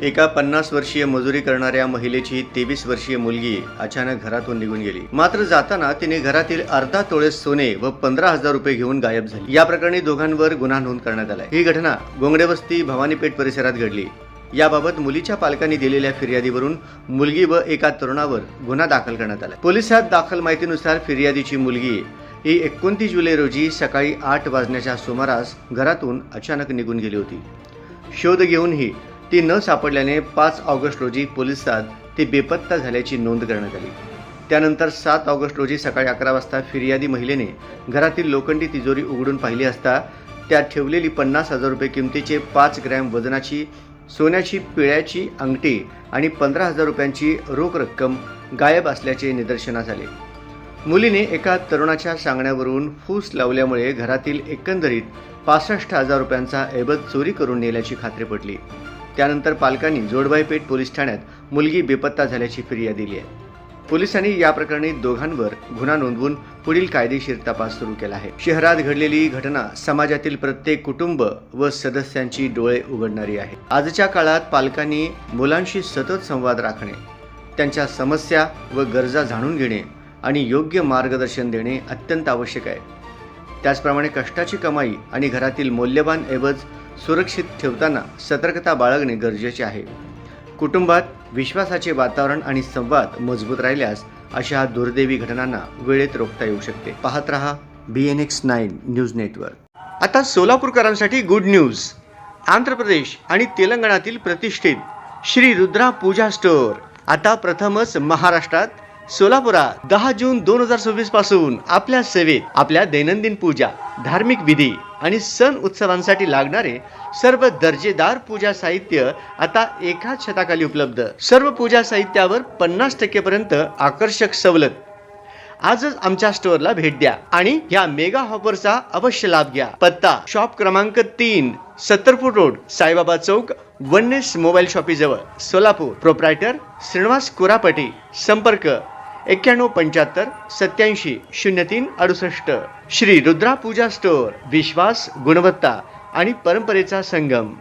एका 50 वर्षीय मजुरी करणाऱ्या महिलेची 23 वर्षीय मुलगी अचानक घरातून निघून गेली। मात्र जाताना तिने घरातील अर्धा तोळे सोने व 15,000 रुपये घेऊन गायब झाली। या प्रकरणी दोघांवर गुन्हा नोंद करण्यात आला। ही घटना गोंगडेवस्ती भवानीपेठ परिसरात घडली। याबाबत मुलीच्या पालकांनी दिलेल्या फिर्यादीवरून मुलगी व एका तरुणावर गुन्हा दाखल करण्यात आला। पोलिसात दाखल माहितीनुसार फिर्यादीची मुलगी ही 29 जुलै रोजी सकाळी 8 वाजण्याच्या सुमारास घरातून अचानक निघून गेली होती। शोध घेऊनही ती न सापडल्याने 5 ऑगस्ट रोजी पोलिसात ती बेपत्ता झाल्याची नोंद करण्यात आली। त्यानंतर 7 ऑगस्ट रोजी सकाळी 11 वाजता फिर्यादी महिलेने घरातील लोखंडी तिजोरी उघडून पाहिली असता त्यात ठेवलेली 50,000 रुपये किमतीचे 5 ग्रॅम वजनाची सोन्याची पिळ्याची अंगठी आणि 15,000 रुपयांची रोख रक्कम गायब असल्याचे निदर्शनास आले। मुलीने एका तरुणाच्या सांगण्यावरून फूस लावल्यामुळे घरातील एकंदरीत 65,000 रुपयांचा ऐवज चोरी करून नेल्याची खात्री पटली। त्यानंतर पालकांनी जोडबाईपेठ पोलीस ठाण्यात मुलगी बेपत्ता झाल्याची फिर्याद दिली आहे। पोलिसांनी या प्रकरणी दोघांवर गुन्हा नोंदवून पुढील कायदेशीर तपास सुरू केला आहे। शहरात घडलेली घटना समाजातील प्रत्येक कुटुंब व सदस्यांची डोळे उघडणारी आहे। आजच्या काळात पालकांनी मुलांशी सतत संवाद राखणे, त्यांच्या समस्या व गरजा जाणून घेणे आणि योग्य मार्गदर्शन देणे अत्यंत आवश्यक आहे। त्याचप्रमाणे कष्टाची कमाई आणि घरातील मौल्यवान ऐवज सुरक्षित ठेवताना सतर्कता बाळगणे गरजेचे आहे। कुटुंबात विश्वासाचे वातावरण आणि संवाद मजबूत राहिल्यास अशा दुर्दैवी घटनांना वेळेत रोखता येऊ शकते। पाहत रहा BNX9 न्यूज नेटवर्क। आता सोलापूरकरांसाठी गुड न्यूज। आंध्र प्रदेश आणि तेलंगणातील प्रतिष्ठित श्री रुद्रा पूजा स्टोअर आता प्रथमच महाराष्ट्रात सोलापुरात 10 जून 2026 पासून आपल्या सेवेत आपल्या दैनंदिन पूजा, धार्मिक विधी आणि सण उत्सवांसाठी लागणारे सर्व दर्जेदार पूजा साहित्य आता एकाच छताखाली उपलब्ध। सर्व पूजा साहित्यावर 50% पर्यंत आकर्षक सवलत। आजच आमच्या स्टोअरला भेट द्या आणि या मेगा ऑफरचा अवश्य लाभ घ्या। पत्ता शॉप क्रमांक 3, 70 फूट रोड, साईबाबा चौक, वननेस मोबाईल शॉपी जवळ, सोलापूर। प्रोप्रायटर श्रीनिवास कोरापटी। संपर्क 9175 87 03 68। श्री रुद्रा पूजा स्टोअर, विश्वास, गुणवत्ता आणि परंपरेचा संगम।